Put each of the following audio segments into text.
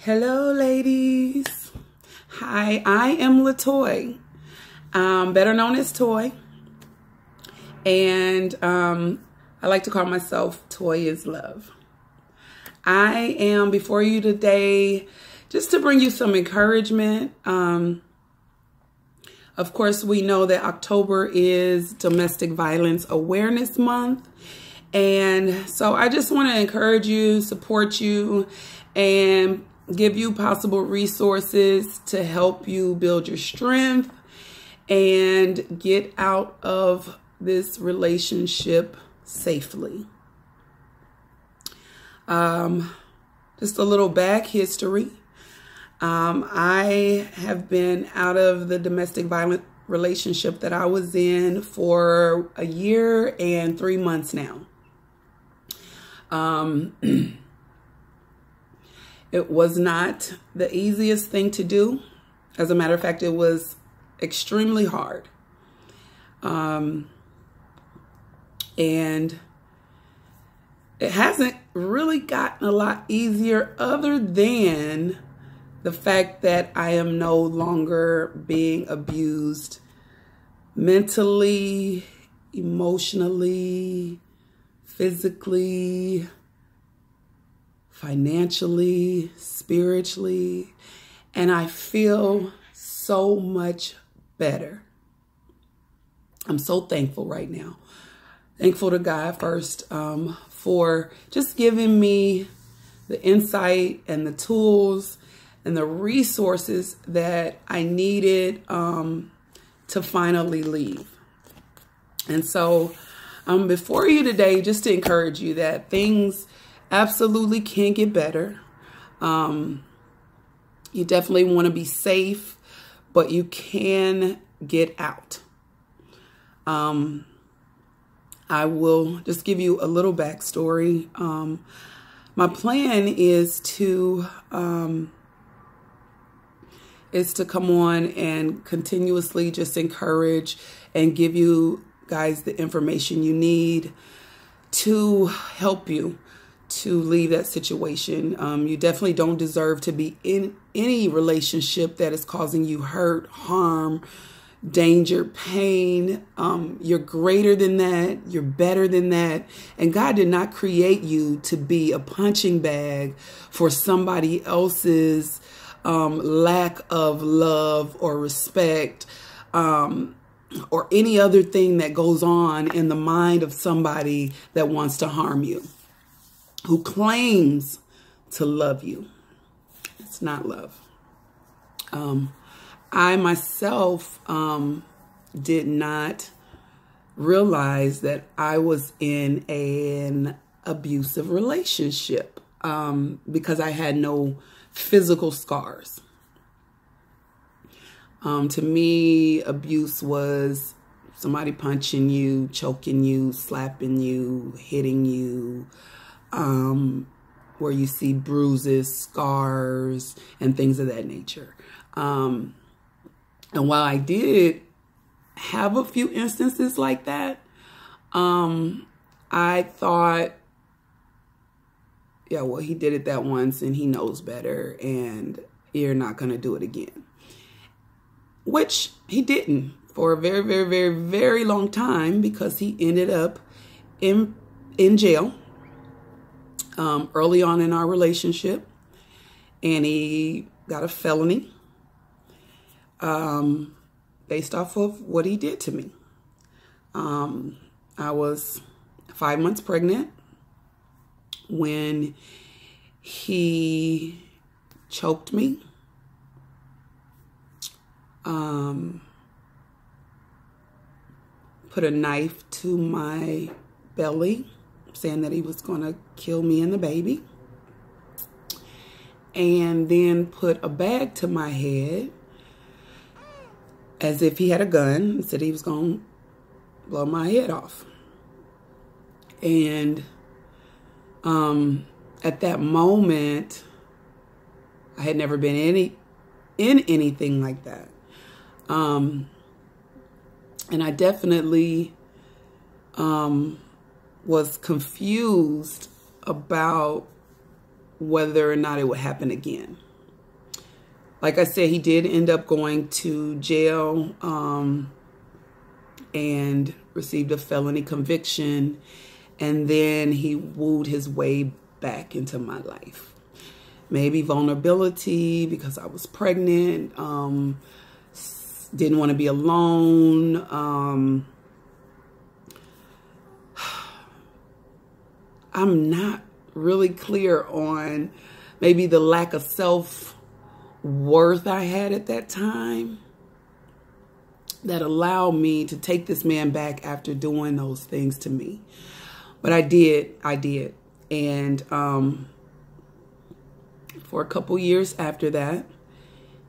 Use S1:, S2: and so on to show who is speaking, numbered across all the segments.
S1: Hello, ladies. Hi, I am LaToy, better known as Toy. And I like to call myself Toy is Love. I am before you today just to bring you some encouragement. Of course, we know that October is Domestic Violence Awareness Month. And so I just want to encourage you, support you, and give you possible resources to help you build your strength and get out of this relationship safely. Just a little back history. I have been out of the domestic violence relationship that I was in for a year and 3 months now. It was not the easiest thing to do. As a matter of fact, it was extremely hard. And it hasn't really gotten a lot easier other than the fact that I am no longer being abused mentally, emotionally, physically, financially, spiritually, and I feel so much better. I'm so thankful right now. Thankful to God first for just giving me the insight and the tools and the resources that I needed to finally leave. And so before you today, just to encourage you that things absolutely can get better. You definitely want to be safe, but you can get out. I will just give you a little backstory. My plan is to come on and continuously just encourage and give you guys the information you need to help you to leave that situation. You definitely don't deserve to be in any relationship that is causing you hurt, harm, danger, pain. You're greater than that. You're better than that. And God did not create you to be a punching bag for somebody else's lack of love or respect, or any other thing that goes on in the mind of somebody that wants to harm you, who claims to love you. It's not love. I myself did not realize that I was in an abusive relationship because I had no physical scars. To me, abuse was somebody punching you, choking you, slapping you, hitting you, where you see bruises, scars, and things of that nature. And while I did have a few instances like that, I thought, yeah, well, he did it that once and he knows better and you're not going to do it again. Which he didn't for a very, very, very, very long time, because he ended up in jail early on in our relationship, and he got a felony based off of what he did to me. I was 5 months pregnant when he choked me, put a knife to my belly, saying that he was going to kill me and the baby, and then put a bag to my head as if he had a gun and said he was going to blow my head off. And at that moment, I had never been in anything like that. And I definitely was confused about whether or not it would happen again. Like I said, he did end up going to jail and received a felony conviction. And then he wooed his way back into my life. Maybe vulnerability because I was pregnant, didn't want to be alone. I'm not really clear on maybe the lack of self-worth I had at that time that allowed me to take this man back after doing those things to me. But I did. And for a couple years after that,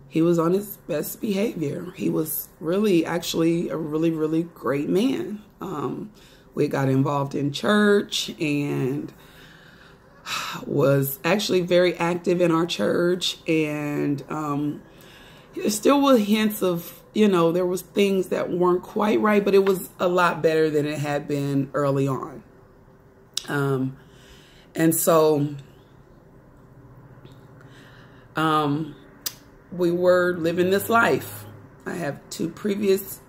S1: he was on his best behavior. He was really, actually, a really, really great man. We got involved in church and was actually very active in our church. And there still were hints of, you know, there was things that weren't quite right, but it was a lot better than it had been early on. And so we were living this life. I have two previous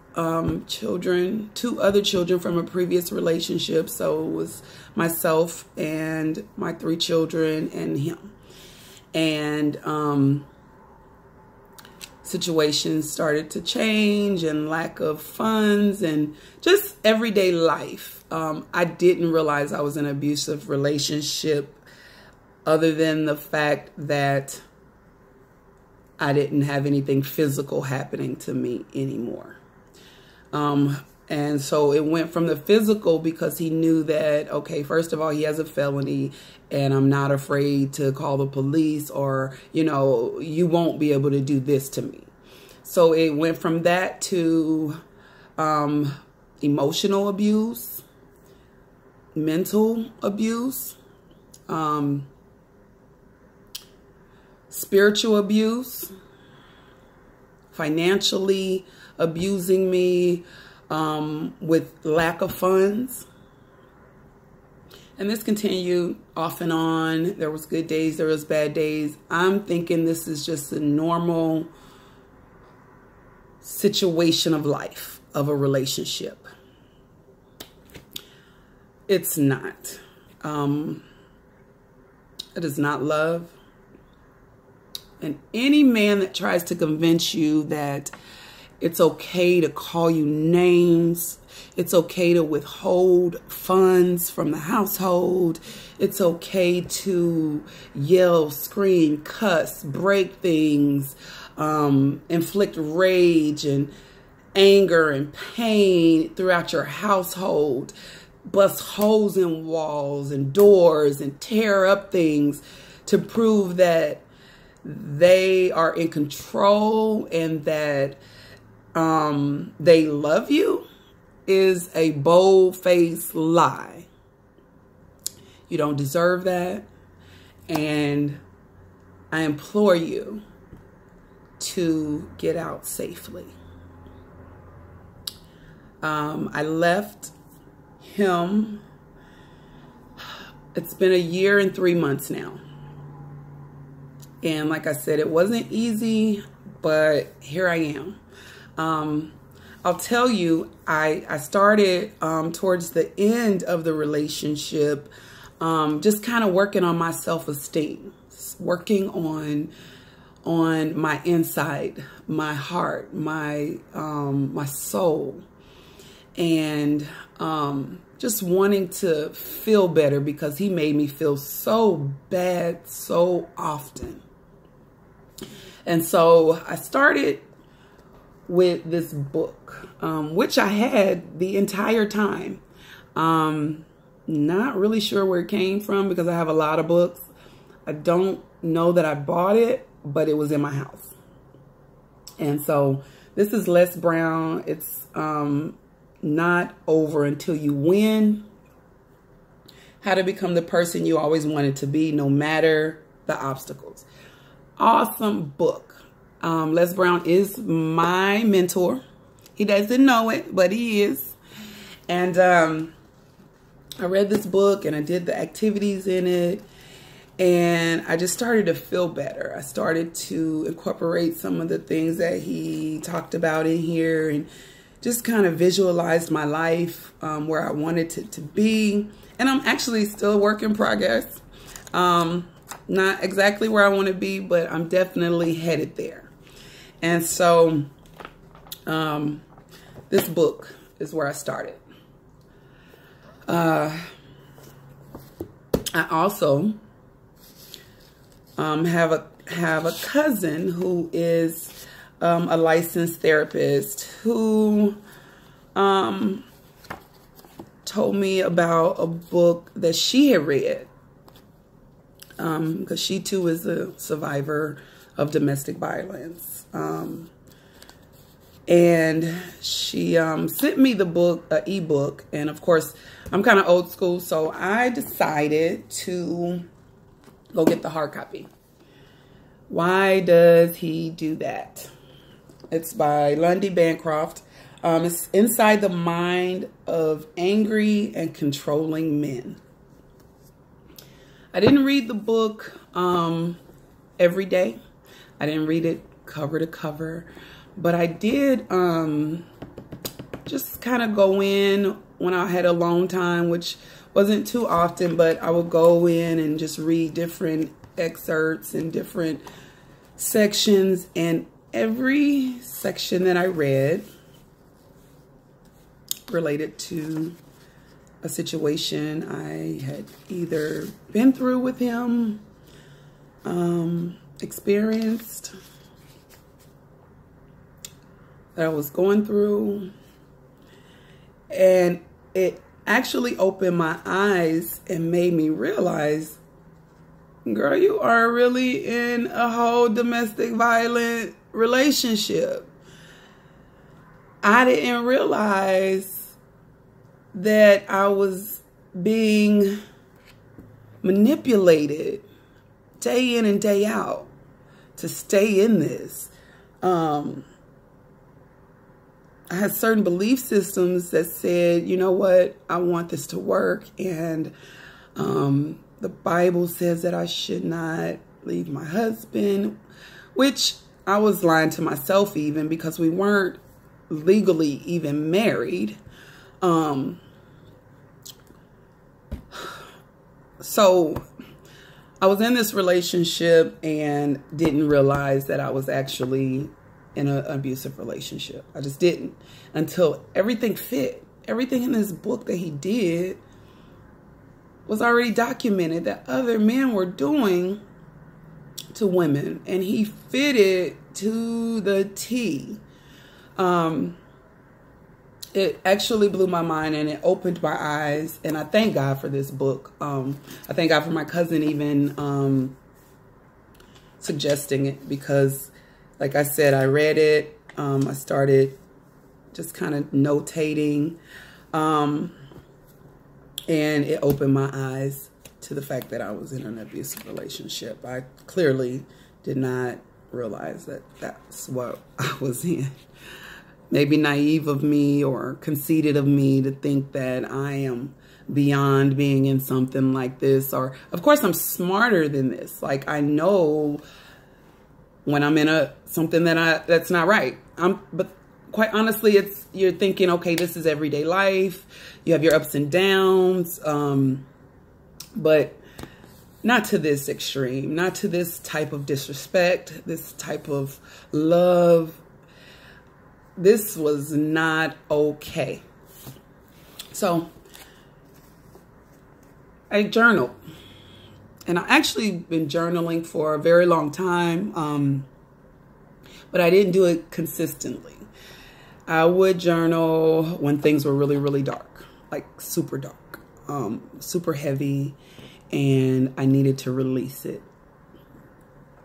S1: children, two other children from a previous relationship. So it was myself and my 3 children and him. And situations started to change and lack of funds and just everyday life. I didn't realize I was in an abusive relationship other than the fact that I didn't have anything physical happening to me anymore. And so it went from the physical because he knew that, okay, first of all, he has a felony and I'm not afraid to call the police or, you know, you won't be able to do this to me. So it went from that to emotional abuse, mental abuse, spiritual abuse, financially abusing me with lack of funds. And this continued off and on. There was good days, there was bad days. I'm thinking this is just a normal situation of life, of a relationship. It's not. It is not love. And any man that tries to convince you that it's okay to call you names, it's okay to withhold funds from the household, it's okay to yell, scream, cuss, break things, inflict rage and anger and pain throughout your household, bust holes in walls and doors and tear up things to prove that they are in control and that they love you is a bold-faced lie. You don't deserve that. And I implore you to get out safely. I left him. It's been 1 year and 3 months now. And like I said, it wasn't easy, but here I am. I'll tell you, I started towards the end of the relationship, just kind of working on my self-esteem, working on my inside, my heart, my soul, and just wanting to feel better because he made me feel so bad so often. And so I started with this book, which I had the entire time. Not really sure where it came from because I have a lot of books. I don't know that I bought it, but it was in my house. And so this is Les Brown. It's Not Over Until You Win. How to Become the Person You Always Wanted to Be, No Matter the Obstacles. Awesome book. Les Brown is my mentor. He doesn't know it, but he is. And I read this book and I did the activities in it. And I just started to feel better. I started to incorporate some of the things that he talked about in here, and just kind of visualized my life, where I wanted it to be. And I'm actually still a work in progress. Not exactly where I want to be, but I'm definitely headed there. And so this book is where I started. I also have a cousin who is a licensed therapist who told me about a book that she had read, because she too is a survivor of domestic violence. And she sent me the book, an ebook, and of course I'm kind of old school, so I decided to go get the hard copy. Why does he do that? It's by Lundy Bancroft. It's Inside the Mind of Angry and Controlling Men. I didn't read the book every day. I didn't read it cover to cover, but I did just kind of go in when I had alone time, which wasn't too often, but I would go in and just read different excerpts and different sections, and every section that I read related to a situation I had either been through with him, experienced, that I was going through. And it actually opened my eyes and made me realize, girl, you are really in a whole domestic violent relationship. I didn't realize that I was being manipulated day in and day out to stay in this. I had certain belief systems that said, you know what, I want this to work, and the Bible says that I should not leave my husband, which I was lying to myself even, because we weren't legally even married. So I was in this relationship and didn't realize that I was actually in an abusive relationship. I just didn't, until everything fit. Everything in this book that he did was already documented that other men were doing to women, and he fitted to the T. It actually blew my mind, and it opened my eyes, and I thank God for this book. I thank God for my cousin even suggesting it, because like I said, I read it. I started just kind of notating, and it opened my eyes to the fact that I was in an abusive relationship. I clearly did not realize that that's what I was in. Maybe naive of me or conceited of me to think that I am beyond being in something like this. Or, of course, I'm smarter than this. Like, I know when I'm in something that's not right. But quite honestly, you're thinking, okay, this is everyday life. You have your ups and downs, but not to this extreme, not to this type of disrespect, this type of love. This was not okay. So I journaled, and I actually been journaling for a very long time, but I didn't do it consistently. I would journal when things were really, really dark, like super dark, super heavy, and I needed to release it.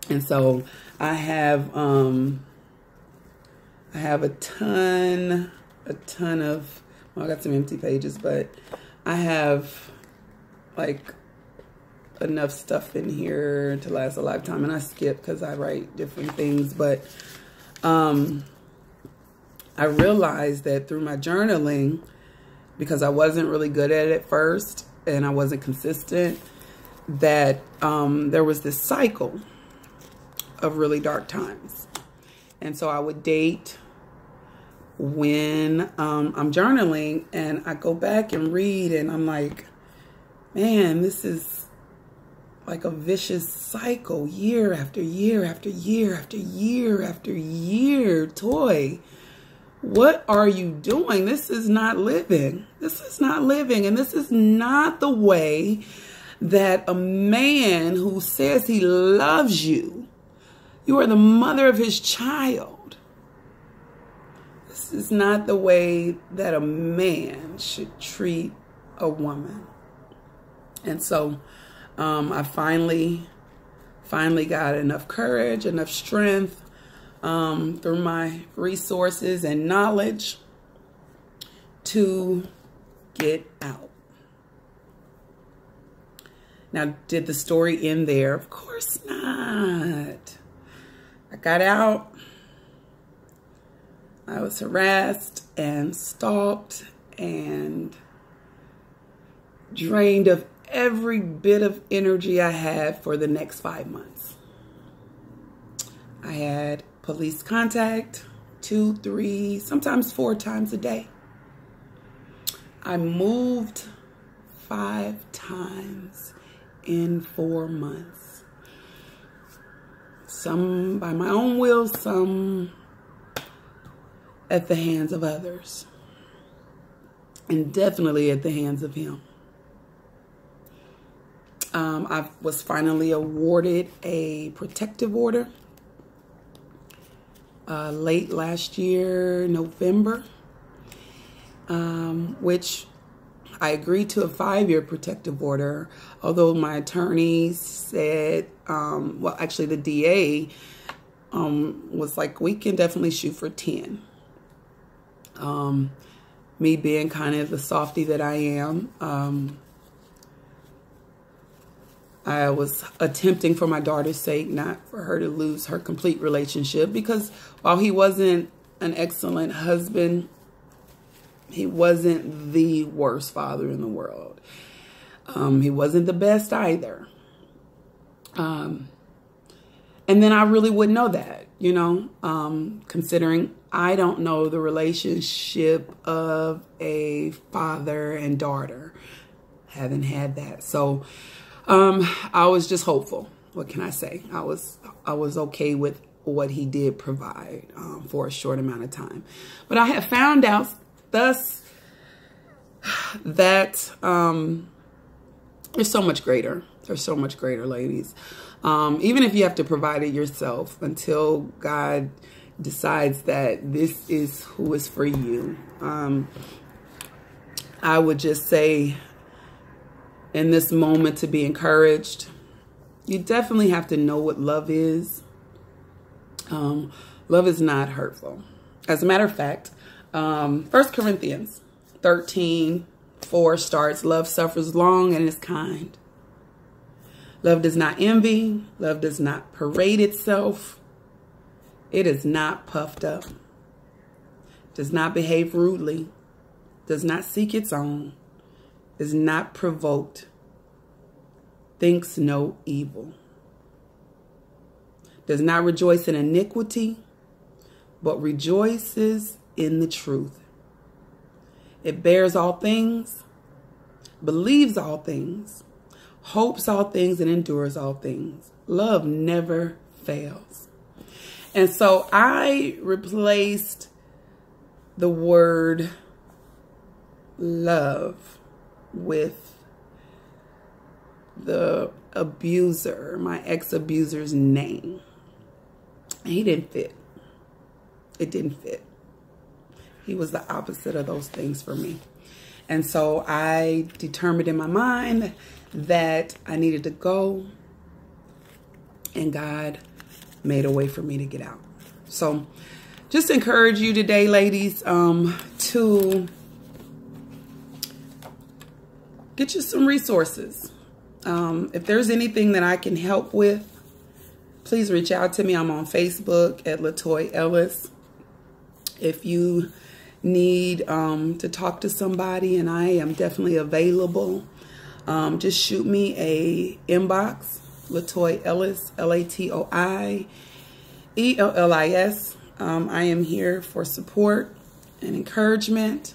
S1: And so I have a ton of, well, I got some empty pages, but I have like enough stuff in here to last a lifetime. And I skip because I write different things, but I realized that through my journaling, because I wasn't really good at it at first and I wasn't consistent, that there was this cycle of really dark times. And so I would date when I'm journaling, and I go back and read, and I'm like, man, this is like a vicious cycle, year after year after year after year after year. Toy, what are you doing? This is not living. This is not living. And this is not the way that a man who says he loves you, you are the mother of his child. This is not the way that a man should treat a woman. And so I finally got enough courage, enough strength through my resources and knowledge to get out. Now, did the story end there? Of course not. I got out. I was harassed and stalked and drained of every bit of energy I had for the next 5 months. I had police contact 2, 3, sometimes 4 times a day. I moved 5 times in 4 months. Some by my own will, some at the hands of others. And definitely at the hands of him. I was finally awarded a protective order late last year, November, which I agreed to a 5-year protective order, although my attorney said, well, actually the DA was like, we can definitely shoot for 10. Me being kind of the softie that I am, I was attempting for my daughter's sake, not for her to lose her complete relationship, because while he wasn't an excellent husband, he wasn't the worst father in the world. He wasn't the best either. And then I really wouldn't know that, you know, considering I don't know the relationship of a father and daughter. Haven't had that. So I was just hopeful. What can I say? I was okay with what he did provide for a short amount of time. But I have found out thus that there's so much greater. There's so much greater, ladies. Even if you have to provide it yourself until God decides that this is who is for you. I would just say in this moment to be encouraged. You definitely have to know what love is. Love is not hurtful. As a matter of fact, 1 Corinthians 13:4 starts, love suffers long and is kind. Love does not envy. Love does not parade itself. It is not puffed up. Does not behave rudely. Does not seek its own. Is not provoked. Thinks no evil. Does not rejoice in iniquity, but rejoices in the truth. It bears all things, believes all things, hopes all things, and endures all things. Love never fails. And so I replaced the word love with the abuser, my ex-abuser's name. And he didn't fit. It didn't fit. He was the opposite of those things for me. And so I determined in my mind that I needed to go, and God made a way for me to get out. So just encourage you today, ladies, to get you some resources. If there's anything that I can help with, please reach out to me. I'm on Facebook at Latoya Ellis. If you need to talk to somebody, and I am definitely available. just shoot me a inbox, Latoy Ellis, LatoiEllis. I am here for support and encouragement.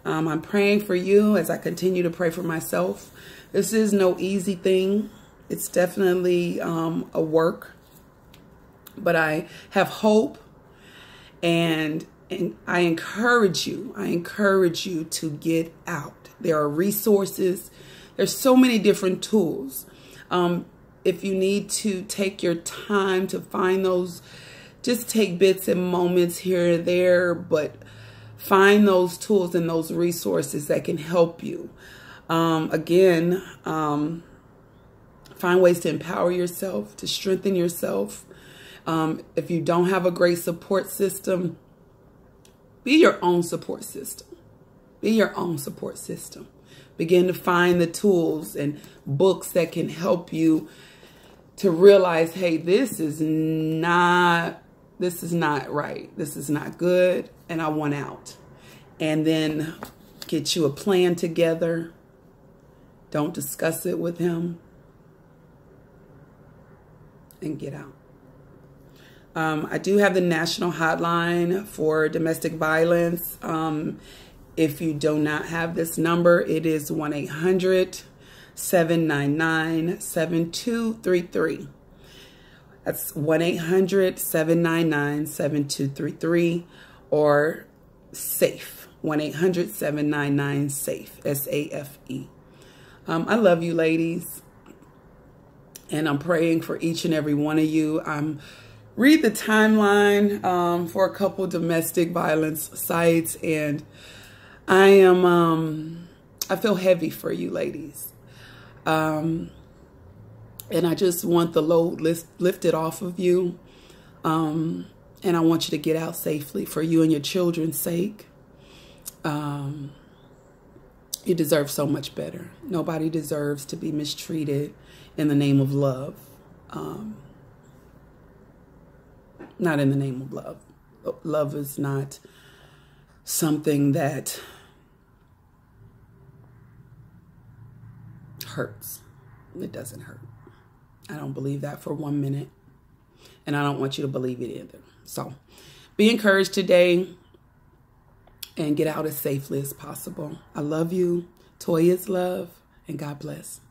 S1: I'm praying for you as I continue to pray for myself. This is no easy thing. It's definitely a work, but I have hope, and I encourage you. I encourage you to get out. There are resources. There's so many different tools. If you need to take your time to find those, just take bits and moments here and there, but find those tools and those resources that can help you. Again, find ways to empower yourself, to strengthen yourself. If you don't have a great support system, be your own support system. Be your own support system. Begin to find the tools and books that can help you to realize, hey, this is not right. This is not good, and I want out. And then get you a plan together. Don't discuss it with him, and get out. I do have the national hotline for domestic violence. If you do not have this number, it is 1-800-799-7233. That's 1-800-799-7233, or SAFE, 1-800-799-SAFE, S-A-F-E. I love you, ladies, and I'm praying for each and every one of you. Read the timeline for a couple domestic violence sites, and I feel heavy for you, ladies. And I just want the load lifted off of you. And I want you to get out safely for you and your children's sake. You deserve so much better. Nobody deserves to be mistreated in the name of love. Not in the name of love. Love is not something that hurts. It doesn't hurt. I don't believe that for 1 minute. And I don't want you to believe it either. So be encouraged today and get out as safely as possible. I love you. Toy is love, and God bless.